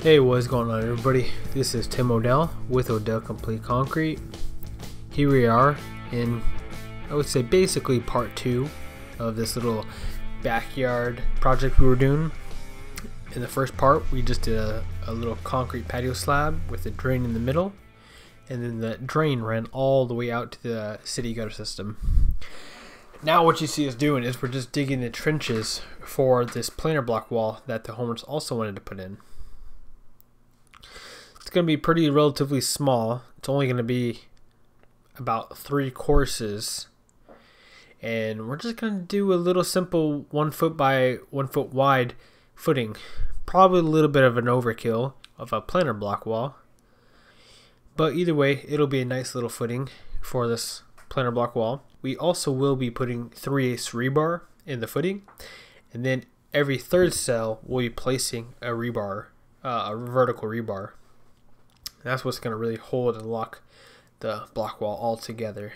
Hey, what's going on, everybody? This is Tim Odell with Odell Complete Concrete. Here we are in, I would say, basically part 2 of this little backyard project we were doing. In the first part, we just did a little concrete patio slab with a drain in the middle, and then the drain ran all the way out to the city gutter system. Now what you see us doing is we're just digging the trenches for this planer block wall that the homeowners also wanted to put in. It's going to be pretty relatively small. It's only going to be about 3 courses, and we're just going to do a little simple 1 foot by 1 foot wide footing. Probably a little bit of an overkill of a planer block wall, but either way, it'll be a nice little footing for this planer block wall. We also will be putting 3/8 rebar in the footing, and then every third cell we'll be placing a rebar, a vertical rebar. That's what's going to really hold and lock the block wall all together.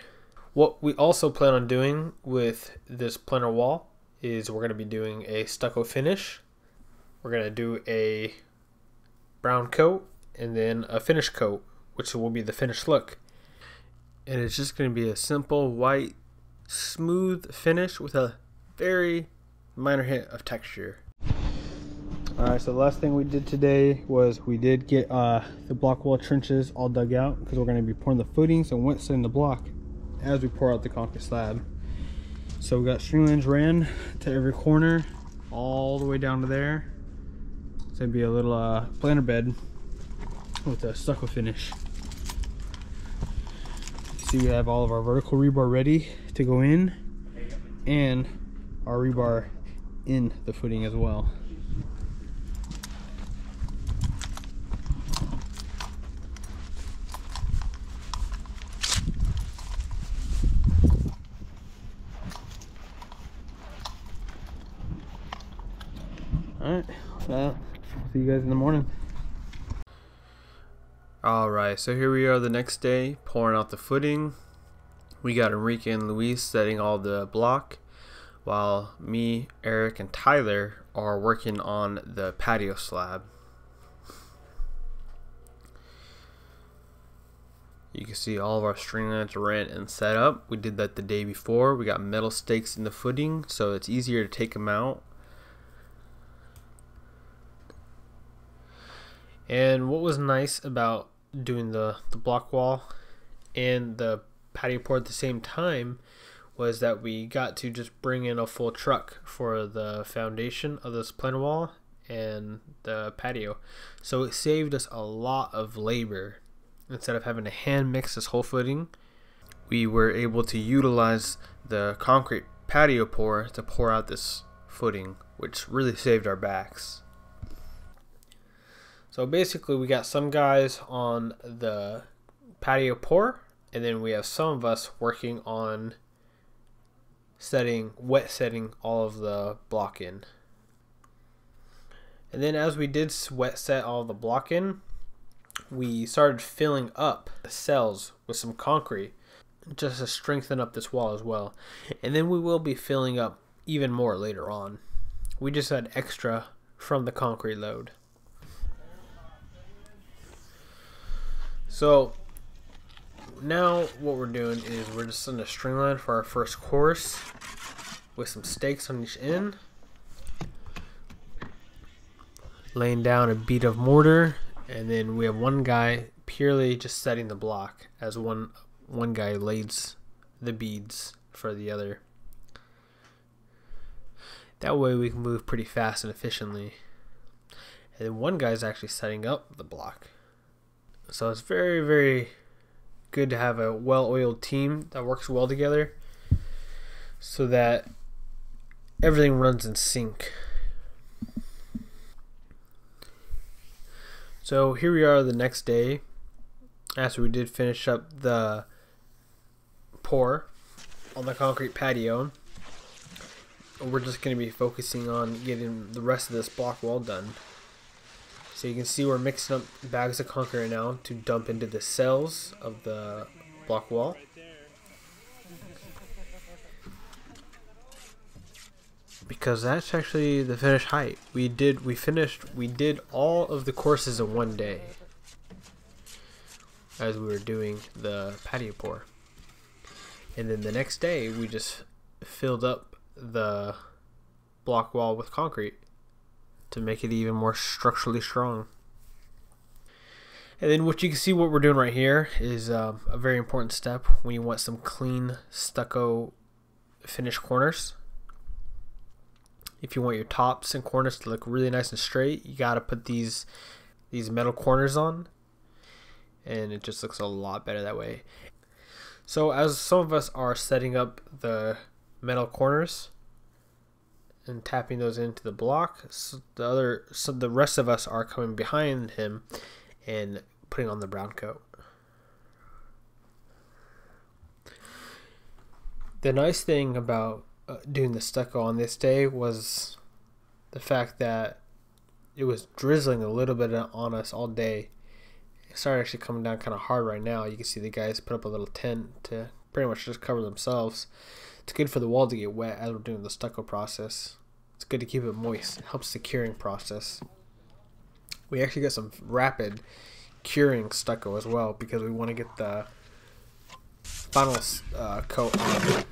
What we also plan on doing with this planer wall is we're going to be doing a stucco finish. We're going to do a brown coat and then a finish coat, which will be the finished look. And it's just going to be a simple white smooth finish with a very minor hint of texture. Alright, so the last thing we did today was we did get the block wall trenches all dug out because we're going to be pouring the footings and wet setting the block as we pour out the concrete slab. So we got string lines ran to every corner all the way down to there. It's going to be a little planer bed with a stucco finish. See, we have all of our vertical rebar ready to go in and our rebar in the footing as well. Alright, well, see you guys in the morning. Alright, so here we are the next day, pouring out the footing. We got Enrique and Luis setting all the block, while me, Eric, and Tyler are working on the patio slab. You can see all of our string lines ran and set up. We did that the day before. We got metal stakes in the footing, so it's easier to take them out. And what was nice about doing the block wall and the patio pour at the same time was that we got to just bring in a full truck for the foundation of this planer wall and the patio. So it saved us a lot of labor. Instead of having to hand mix this whole footing, we were able to utilize the concrete patio pour to pour out this footing, which really saved our backs. So basically we got some guys on the patio pour, and then we have some of us working on wet setting all of the block in. And then as we did wet set all of the block in, we started filling up the cells with some concrete just to strengthen up this wall as well. And then we will be filling up even more later on. We just had extra from the concrete load. So now what we're doing is we're just setting a string line for our first course with some stakes on each end, laying down a bead of mortar, and then we have one guy purely just setting the block as one guy lays the beads for the other. That way we can move pretty fast and efficiently. And then one guy's actually setting up the block. So it's very, very good to have a well-oiled team that works well together so that everything runs in sync. So here we are the next day after we did finish up the pour on the concrete patio. We're just going to be focusing on getting the rest of this block wall done. So you can see we're mixing up bags of concrete right now to dump into the cells of the block wall. because that's actually the finished height. We did all of the courses in one day as we were doing the patio pour. And then the next day we just filled up the block wall with concrete to make it even more structurally strong. And then what you can see what we're doing right here is a very important step when you want some clean stucco finished corners. If you want your tops and corners to look really nice and straight, you gotta put these metal corners on, and it just looks a lot better that way. So as some of us are setting up the metal corners and tapping those into the block, so the rest of us are coming behind him and putting on the brown coat. The nice thing about doing the stucco on this day was the fact that it was drizzling a little bit on us all day. It started actually coming down kind of hard right now. You can see the guys put up a little tent to pretty much just cover themselves. It's good for the wall to get wet as we're doing the stucco process. It's good to keep it moist. It helps the curing process. We actually got some rapid curing stucco as well because we want to get the final coat on.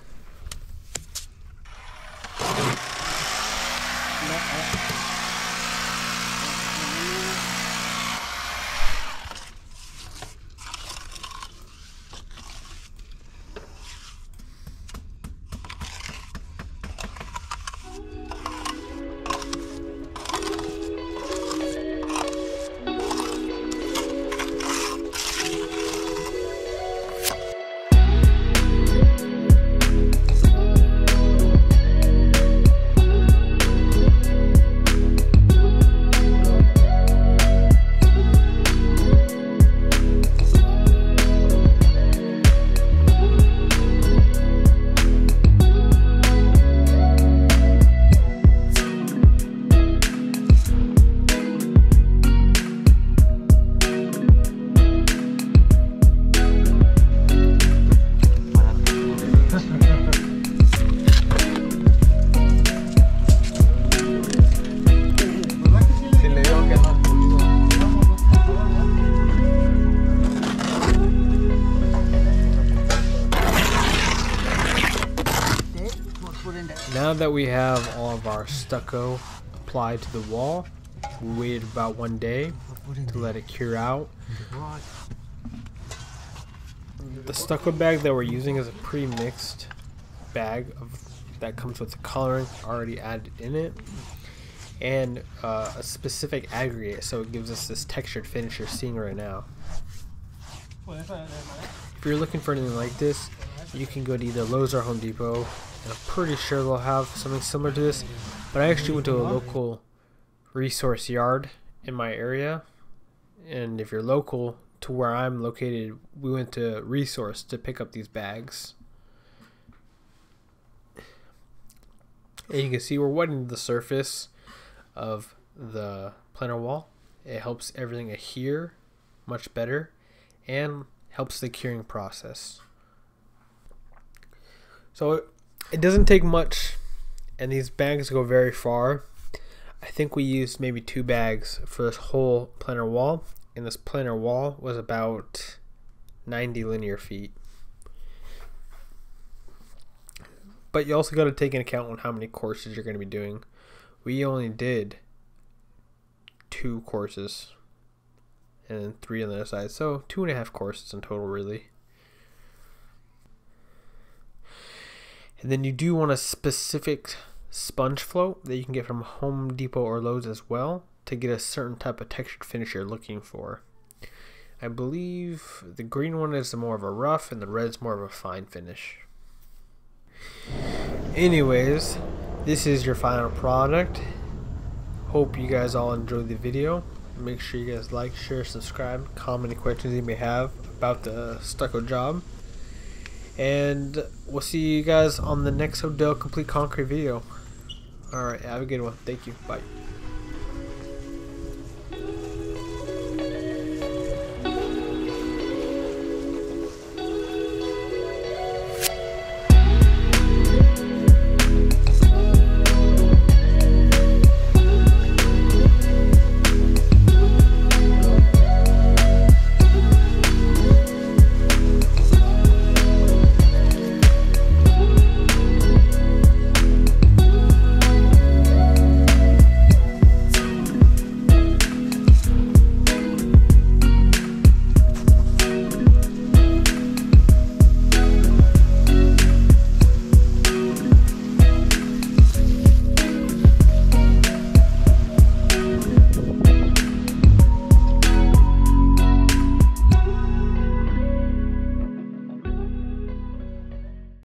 Now that we have all of our stucco applied to the wall, we waited about 1 day to let it cure out. The stucco bag that we're using is a pre-mixed bag that comes with the coloring already added in it and a specific aggregate, so it gives us this textured finish you're seeing right now. If you're looking for anything like this, you can go to either Lowe's or Home Depot. And I'm pretty sure they'll have something similar to this, but I actually went to a local resource yard in my area, and if you're local to where I'm located, we went to Resource to pick up these bags. And you can see we're wetting the surface of the planter wall. It helps everything adhere much better and helps the curing process. So it doesn't take much, and these bags go very far. I think we used maybe 2 bags for this whole planter wall, and this planter wall was about 90 linear feet. But you also got to take into account on how many courses you're going to be doing. We only did 2 courses and then 3 on the other side, so 2.5 courses in total really. And then you do want a specific sponge float that you can get from Home Depot or Lowe's as well to get a certain type of textured finish you're looking for. I believe the green one is more of a rough and the red is more of a fine finish. Anyways, this is your final product. Hope you guys all enjoyed the video. Make sure you guys like, share, subscribe, comment any questions you may have about the stucco job. And we'll see you guys on the next Odell Complete Concrete video. Alright, have a good one. Thank you. Bye.